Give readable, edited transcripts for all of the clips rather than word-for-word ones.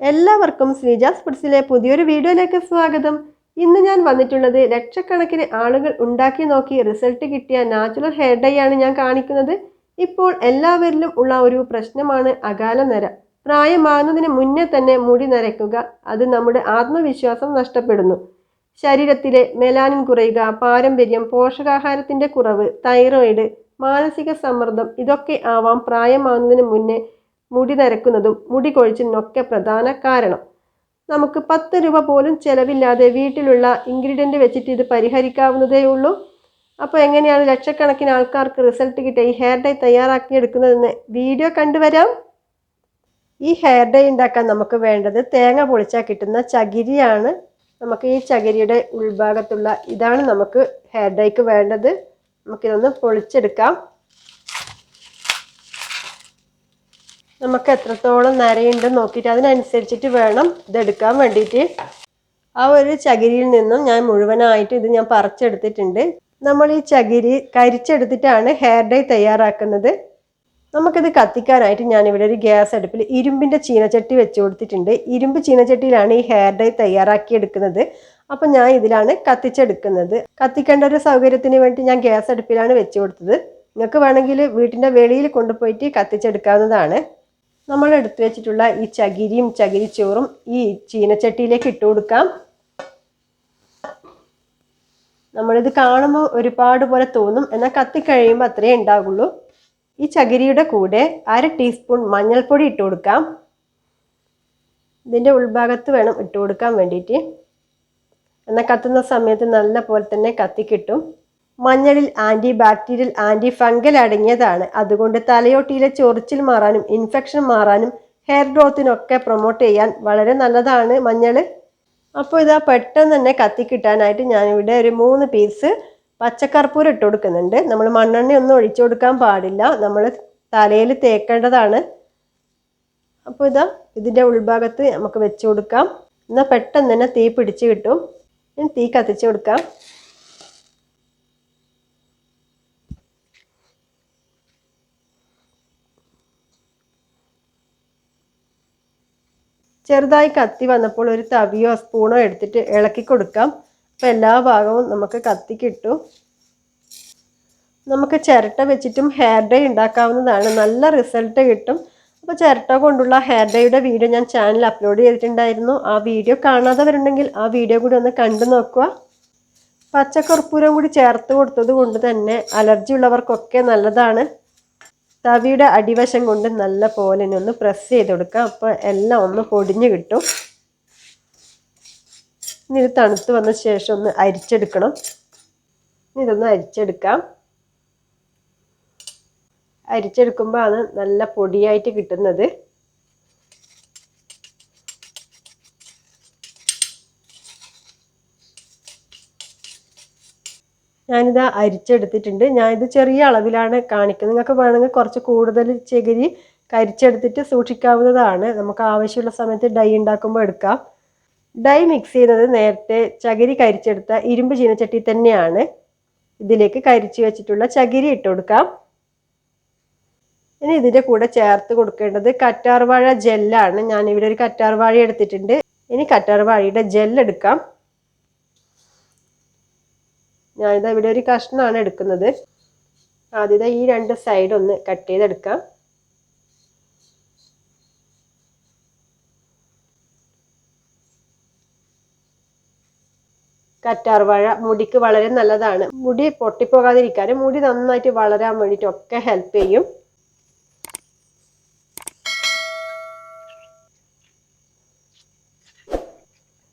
എല്ലാവർക്കും ശ്രീജാസ് ഫുഡ്സിലെ പുതിയൊരു വീഡിയോയിലേക്ക് സ്വാഗതം. ഇന്ന് ഞാൻ വന്നിട്ടുള്ളത് ലക്ഷക്കണക്കിന് ആളുകൾ ഉണ്ടാക്കി നോക്കി റിസൾട്ട് കിട്ടിയ നാച്ചുറൽ ഹെയർ ഡൈ ആണ് ഞാൻ കാണിക്കുന്നത്. ഇപ്പോൾ എല്ലാവരിലും ഉള്ള ഒരു പ്രശ്നമാണ് അകാല നര. പ്രായമാകുന്നതിന് മുന്നേ തന്നെ മുടി നരയ്ക്കുക. അത് നമ്മുടെ ആത്മവിശ്വാസം നഷ്ടപ്പെടുന്നു. ശരീരത്തിലെ മെലാനിൻ കുറയുക, പാരമ്പര്യം, പോഷകാഹാരത്തിന്റെ കുറവ്, തൈറോയിഡ്, മാനസിക സമ്മർദ്ദം ഇതൊക്കെ ആവാം പ്രായമാകുന്നതിന് മുന്നേ മുടി നരക്കുന്നതും മുടി കൊഴിച്ചിലിനൊക്കെ പ്രധാന കാരണം. നമുക്ക് 10 രൂപ പോലും ചിലവില്ലാതെ വീട്ടിലുള്ള ഇൻഗ്രീഡിയൻ്റ് വെച്ചിട്ട് ഇത് പരിഹരിക്കാവുന്നതേ ഉള്ളൂ. അപ്പോൾ എങ്ങനെയാണ് ലക്ഷക്കണക്കിന് ആൾക്കാർക്ക് റിസൾട്ട് കിട്ടിയ ഈ ഹെയർ ഡൈ തയ്യാറാക്കിയെടുക്കുന്നതെന്ന് വീഡിയോ കണ്ടുവരാം. ഈ ഹെയർ ഡൈ ഉണ്ടാക്കാൻ നമുക്ക് വേണ്ടത് തേങ്ങ പൊളിച്ചാൽ കിട്ടുന്ന ചകിരിയാണ്. നമുക്ക് ഈ ചകിരിയുടെ ഉൾഭാഗത്തുള്ള ഇതാണ് നമുക്ക് ഹെയർ ഡൈക്ക് വേണ്ടത്. നമുക്കിതൊന്ന് പൊളിച്ചെടുക്കാം. നമുക്ക് എത്രത്തോളം നരയുണ്ടെന്ന് നോക്കിയിട്ട് അതിനനുസരിച്ചിട്ട് വേണം ഇതെടുക്കാൻ വേണ്ടിയിട്ട്. ആ ഒരു ചകിരിയിൽ നിന്നും ഞാൻ മുഴുവനായിട്ട് ഇത് ഞാൻ പറിച്ചെടുത്തിട്ടുണ്ട്. നമ്മൾ ഈ ചകിരി കരിച്ചെടുത്തിട്ടാണ് ഹെയർ ഡൈ തയ്യാറാക്കുന്നത്. നമുക്കിത് കത്തിക്കാനായിട്ട് ഞാനിവിടെ ഒരു ഗ്യാസ് അടുപ്പിൽ ഇരുമ്പിൻ്റെ ചീനച്ചട്ടി വെച്ച് കൊടുത്തിട്ടുണ്ട്. ഇരുമ്പ് ചീനച്ചട്ടിയിലാണ് ഈ ഹെയർ ഡൈ തയ്യാറാക്കിയെടുക്കുന്നത്. അപ്പം ഞാൻ ഇതിലാണ് കത്തിച്ചെടുക്കുന്നത്. കത്തിക്കേണ്ട ഒരു സൗകര്യത്തിന് വേണ്ടി ഞാൻ ഗ്യാസ് അടുപ്പിലാണ് വെച്ച് കൊടുത്തത്. നിങ്ങൾക്ക് വേണമെങ്കിൽ വീട്ടിൻ്റെ വെളിയിൽ കൊണ്ടുപോയിട്ട് കത്തിച്ചെടുക്കാവുന്നതാണ്. നമ്മൾ എടുത്തു വെച്ചിട്ടുള്ള ഈ ചകിരിയും ചകിരിച്ചോറും ഈ ചീനച്ചട്ടിയിലേക്ക് ഇട്ട് കൊടുക്കാം. നമ്മളിത് കാണുമ്പോൾ ഒരുപാട് പോലെ തോന്നും, എന്നാൽ കത്തിക്കഴിയുമ്പോൾ അത്രയേ ഉണ്ടാകുള്ളൂ. ഈ ചകിരിയുടെ കൂടെ 1/2 ടീസ്പൂൺ മഞ്ഞൾപ്പൊടി ഇട്ട് കൊടുക്കാം. ഇതിൻ്റെ ഉൾഭാഗത്ത് വേണം ഇട്ട് കൊടുക്കാൻ വേണ്ടിയിട്ട്, എന്നാൽ കത്തുന്ന സമയത്ത് നല്ല പോലെ തന്നെ കത്തിക്കിട്ടും. മഞ്ഞളിൽ ആൻറ്റി ബാക്ടീരിയൽ, ആൻറ്റി ഫംഗൽ അടങ്ങിയതാണ്. അതുകൊണ്ട് തലയോട്ടിയിലെ ചൊറിച്ചിൽ മാറാനും ഇൻഫെക്ഷൻ മാറാനും ഹെയർ ഗ്രോത്തിനൊക്കെ പ്രൊമോട്ട് ചെയ്യാൻ വളരെ നല്ലതാണ് മഞ്ഞൾ. അപ്പോൾ ഇതാ പെട്ടെന്ന് തന്നെ കത്തിക്കിട്ടാനായിട്ട് ഞാനിവിടെ ഒരു 3 പീസ് പച്ചക്കർപ്പൂരം ഇട്ട് കൊടുക്കുന്നുണ്ട്. നമ്മൾ മണ്ണെണ്ണയൊന്നും ഒഴിച്ചു കൊടുക്കാൻ പാടില്ല, നമ്മൾ തലയിൽ തേക്കേണ്ടതാണ്. അപ്പോൾ ഇതാ ഇതിൻ്റെ ഉൾഭാഗത്ത് നമുക്ക് വെച്ച് കൊടുക്കാം. എന്നാൽ പെട്ടെന്ന് തന്നെ തീ പിടിച്ച് കിട്ടും. ഇനി തീ കത്തിച്ച് കൊടുക്കാം. ചെറുതായി കത്തി വന്നപ്പോൾ ഒരു തവിയോ സ്പൂണോ എടുത്തിട്ട് ഇളക്കി കൊടുക്കാം. അപ്പോൾ എല്ലാ ഭാഗവും നമുക്ക് കത്തി കിട്ടും. നമുക്ക് ചിരട്ട വെച്ചിട്ടും ഹെയർ ഡൈ ഉണ്ടാക്കാവുന്നതാണ്. നല്ല റിസൾട്ട് കിട്ടും. അപ്പോൾ ചിരട്ട കൊണ്ടുള്ള ഹെയർ ഡൈയുടെ വീഡിയോ ഞാൻ ചാനൽ അപ്ലോഡ് ചെയ്തിട്ടുണ്ടായിരുന്നു. ആ വീഡിയോ കാണാത്തവരുണ്ടെങ്കിൽ ആ വീഡിയോ കൂടി ഒന്ന് കണ്ടു നോക്കുക. പച്ചക്കർപ്പൂരം കൂടി ചേർത്ത് കൊടുത്തത് കൊണ്ട് തന്നെ അലർജി ഉള്ളവർക്കൊക്കെ നല്ലതാണ്. തവിയുടെ അടിവശം കൊണ്ട് നല്ല പോലെ ഒന്ന് പ്രസ് ചെയ്ത് കൊടുക്കാം. അപ്പോൾ എല്ലാം ഒന്ന് പൊടിഞ്ഞ് കിട്ടും. ഇനി ഇത് തണുത്ത് വന്ന ശേഷം ഒന്ന് അരിച്ചെടുക്കണം. ഇതൊന്ന് അരിച്ചെടുക്കാം. അരിച്ചെടുക്കുമ്പോൾ ആണ് നല്ല പൊടിയായിട്ട് കിട്ടുന്നത്. ഞാനിത് അരിച്ചെടുത്തിട്ടുണ്ട്. ഞാനിത് ചെറിയ അളവിലാണ് കാണിക്കുന്നത്. നിങ്ങൾക്ക് വേണമെങ്കിൽ കുറച്ച് കൂടുതൽ ചകിരി കരിച്ചെടുത്തിട്ട് സൂക്ഷിക്കാവുന്നതാണ്. നമുക്ക് ആവശ്യമുള്ള സമയത്ത് ഡൈ ഉണ്ടാക്കുമ്പോൾ എടുക്കാം. ഡൈ മിക്സ് ചെയ്യുന്നത് നേരത്തെ ചകിരി കരിച്ചെടുത്ത ഇരുമ്പ് ചീനച്ചട്ടി തന്നെയാണ്. ഇതിലേക്ക് കരിച്ച് വെച്ചിട്ടുള്ള ചകിരി ഇട്ട് കൊടുക്കാം. ഇനി ഇതിൻ്റെ കൂടെ ചേർത്ത് കൊടുക്കേണ്ടത് കറ്റാർവാഴ ജെല്ലാണ്. ഞാനിവിടെ ഒരു കറ്റാർവാഴ എടുത്തിട്ടുണ്ട്. ഇനി കറ്റാർവാഴയുടെ ജെല്ലെടുക്കാം. ഞാനിതാ ഇവിടെ ഒരു കഷ്ണമാണ് എടുക്കുന്നത്. ആദ്യം ഈ 2 സൈഡ് ഒന്ന് കട്ട് ചെയ്തെടുക്കാം. കറ്റാർവാഴ മുടിക്ക് വളരെ നല്ലതാണ്. മുടി പൊട്ടിപ്പോകാതിരിക്കാനും മുടി നന്നായിട്ട് വളരാൻ വേണ്ടിയിട്ടൊക്കെ ഹെൽപ്പ് ചെയ്യും.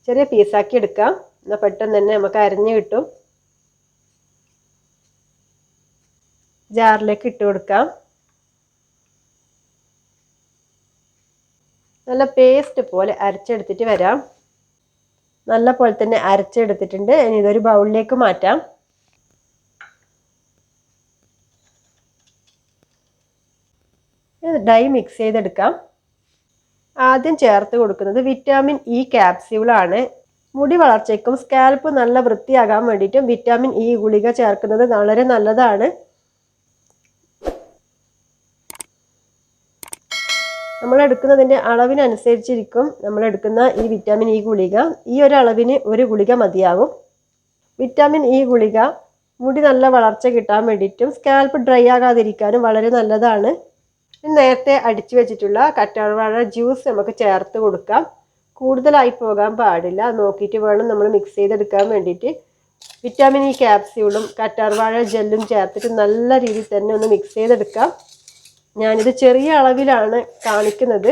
ചെറിയ പീസാക്കി എടുക്കാം. എന്നാൽ പെട്ടെന്ന് തന്നെ നമുക്ക് അരിഞ്ഞ് കിട്ടും. ജാറിലേക്ക് ഇട്ട് കൊടുക്കാം. നല്ല പേസ്റ്റ് പോലെ അരച്ചെടുത്തിട്ട് വരാം. നല്ല പോലെ തന്നെ അരച്ചെടുത്തിട്ടുണ്ട്. ഇനി ഇതൊരു ബൗളിലേക്ക് മാറ്റാം. ഡൈ മിക്സ് ചെയ്തെടുക്കാം. ആദ്യം ചേർത്ത് കൊടുക്കുന്നത് വിറ്റാമിൻ ഇ ക്യാപ്സ്യൂളാണ്. മുടി വളർച്ചയ്ക്കും സ്കാൽപ്പ് നല്ല വൃത്തിയാകാൻ വേണ്ടിയിട്ടും വിറ്റാമിൻ ഇ ഗുളിക ചേർക്കുന്നത് വളരെ നല്ലതാണ്. നമ്മൾ എടുക്കുന്നതിൻ്റെ അളവിനനുസരിച്ചിരിക്കും നമ്മൾ എടുക്കുന്ന ഈ വിറ്റാമിൻ ഇ ഗുളിക. ഈ ഒരു അളവിന് ഒരു ഗുളിക മതിയാകും. വിറ്റാമിൻ ഇ ഗുളിക മുടി നല്ല വളർച്ച കിട്ടാൻ വേണ്ടിയിട്ടും സ്കാൽപ്പ് ഡ്രൈ ആകാതിരിക്കാനും വളരെ നല്ലതാണ്. നേരത്തെ അടിച്ചു വെച്ചിട്ടുള്ള കറ്റാർവാഴ ജ്യൂസ് നമുക്ക് ചേർത്ത് കൊടുക്കാം. കൂടുതലായി പോകാൻ പാടില്ല, നോക്കിയിട്ട് വേണം നമ്മൾ മിക്സ് ചെയ്തെടുക്കാൻ വേണ്ടിയിട്ട്. വിറ്റാമിൻ ഇ ക്യാപ്സ്യൂളും കറ്റാർവാഴ ജെല്ലും ചേർത്തിട്ട് നല്ല രീതിയിൽ തന്നെ ഒന്ന് മിക്സ് ചെയ്തെടുക്കാം. ഞാനിത് ചെറിയ അളവിലാണ് കാണിക്കുന്നത്.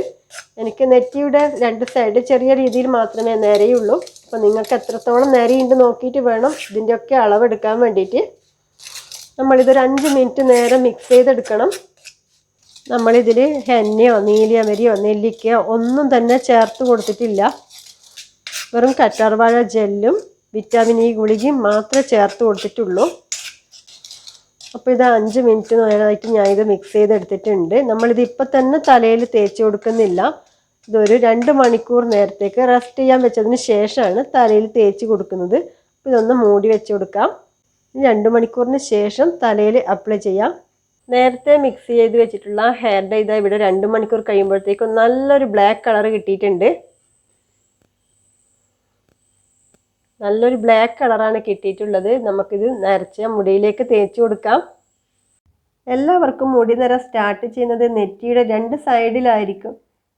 എനിക്ക് നെറ്റിയുടെ 2 സൈഡ് ചെറിയ രീതിയിൽ മാത്രമേ നേരെയുള്ളൂ. അപ്പോൾ നിങ്ങൾക്ക് എത്രത്തോളം നേരെയുണ്ട് നോക്കിയിട്ട് വേണം ഇതിൻ്റെയൊക്കെ അളവെടുക്കാൻ വേണ്ടിയിട്ട്. നമ്മളിതൊരു 5 മിനിറ്റ് നേരം മിക്സ് ചെയ്തെടുക്കണം. നമ്മളിതിൽ ഹെന്നയോ നീലിയമരിയോ നെല്ലിക്കയോ ഒന്നും തന്നെ ചേർത്ത് കൊടുത്തിട്ടില്ല. വെറും കറ്റാർവാഴ ജെല്ലും വിറ്റാമിൻ ഇ ഗുളികയും മാത്രമേ ചേർത്ത് കൊടുത്തിട്ടുള്ളൂ. അപ്പോൾ ഇത് 5 മിനിറ്റ് നേരമായിട്ട് ഞാനിത് മിക്സ് ചെയ്തെടുത്തിട്ടുണ്ട്. നമ്മളിത് ഇപ്പം തന്നെ തലയിൽ തേച്ച് കൊടുക്കുന്നില്ല. ഇതൊരു 2 മണിക്കൂർ നേരത്തേക്ക് റെസ്റ്റ് ചെയ്യാൻ വെച്ചതിന് ശേഷമാണ് തലയിൽ തേച്ച് കൊടുക്കുന്നത്. അപ്പോൾ ഇതൊന്ന് മൂടി വെച്ച് കൊടുക്കാം. 2 മണിക്കൂറിന് ശേഷം തലയിൽ അപ്ലൈ ചെയ്യാം. നേരത്തെ മിക്സ് ചെയ്ത് വെച്ചിട്ടുള്ള ഹെയർ ഡൈ ഇതാ ഇവിടെ 2 മണിക്കൂർ കഴിയുമ്പോഴത്തേക്കും നല്ലൊരു ബ്ലാക്ക് കളർ കിട്ടിയിട്ടുണ്ട്. നല്ലൊരു ബ്ലാക്ക് കളറാണ് കിട്ടിയിട്ടുള്ളത്. നമുക്കിത് നരച്ച മുടിയിലേക്ക് തേച്ച് കൊടുക്കാം. എല്ലാവർക്കും മുടി നിര സ്റ്റാർട്ട് ചെയ്യുന്നത് നെറ്റിയുടെ 2 സൈഡിലായിരിക്കും.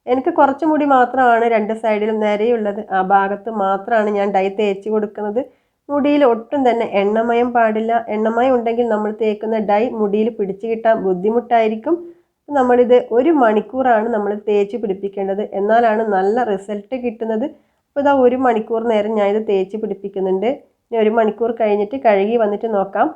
എനിക്ക് കുറച്ച് മുടി മാത്രമാണ് 2 സൈഡിലും നിരയുള്ളത്. ആ ഭാഗത്ത് മാത്രമാണ് ഞാൻ ഡൈ തേച്ച് കൊടുക്കുന്നത്. മുടിയിൽ ഒട്ടും തന്നെ എണ്ണമയം പാടില്ല. എണ്ണമയം ഉണ്ടെങ്കിൽ നമ്മൾ തേക്കുന്ന ഡൈ മുടിയിൽ പിടിച്ചു കിട്ടാൻ ബുദ്ധിമുട്ടായിരിക്കും. നമ്മളിത് 1 മണിക്കൂറാണ് നമ്മൾ തേച്ച് പിടിപ്പിക്കേണ്ടത്. എന്നാലാണ് നല്ല റിസൾട്ട് കിട്ടുന്നത്. അപ്പോൾ ഇതാ 1 മണിക്കൂർ നേരം ഞാനിത് തേച്ച് പിടിപ്പിക്കുന്നുണ്ട്. ഇനി 1 മണിക്കൂർ കഴിഞ്ഞിട്ട് കഴുകി വന്നിട്ട് നോക്കാം.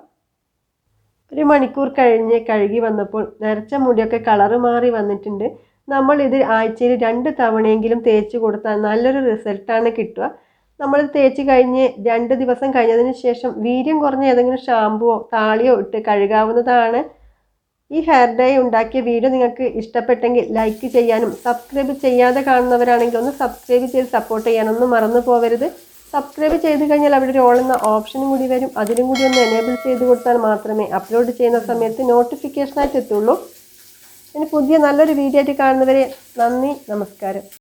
1 മണിക്കൂർ കഴിഞ്ഞ് കഴുകി വന്നപ്പോൾ നരച്ച മുടിയൊക്കെ കളറ് മാറി വന്നിട്ടുണ്ട്. നമ്മളിത് ആഴ്ചയിൽ 2 തവണയെങ്കിലും തേച്ച് കൊടുത്താൽ നല്ലൊരു റിസൾട്ടാണ് കിട്ടുക. നമ്മൾ തേച്ച് കഴിഞ്ഞ് 2 ദിവസം കഴിഞ്ഞതിന് ശേഷം വീര്യം കുറഞ്ഞ ഏതെങ്കിലും ഷാമ്പുവോ താളിയോ ഇട്ട് കഴുകാവുന്നതാണ്. ഈ ഹെയർ ഡൈ ഉണ്ടാക്കിയ വീഡിയോ നിങ്ങൾക്ക് ഇഷ്ടപ്പെട്ടെങ്കിൽ ലൈക്ക് ചെയ്യാനും സബ്സ്ക്രൈബ് ചെയ്യാതെ കാണുന്നവരാണെങ്കിൽ ഒന്ന് സബ്സ്ക്രൈബ് ചെയ്ത് സപ്പോർട്ട് ചെയ്യാനൊന്നും മറന്നു പോകരുത്. സബ്സ്ക്രൈബ് ചെയ്ത് കഴിഞ്ഞാൽ അവിടെ ഒരു ഓൾ എന്ന ഓപ്ഷനും കൂടി വരും. അതിനും കൂടി ഒന്ന് എനേബിൾ ചെയ്ത് കൊടുത്താൽ മാത്രമേ അപ്ലോഡ് ചെയ്യുന്ന സമയത്ത് നോട്ടിഫിക്കേഷനായിട്ട് എത്തുള്ളൂ. ഇനി പുതിയ നല്ലൊരു വീഡിയോ ആയിട്ട് കാണുന്നവരെ നന്ദി, നമസ്കാരം.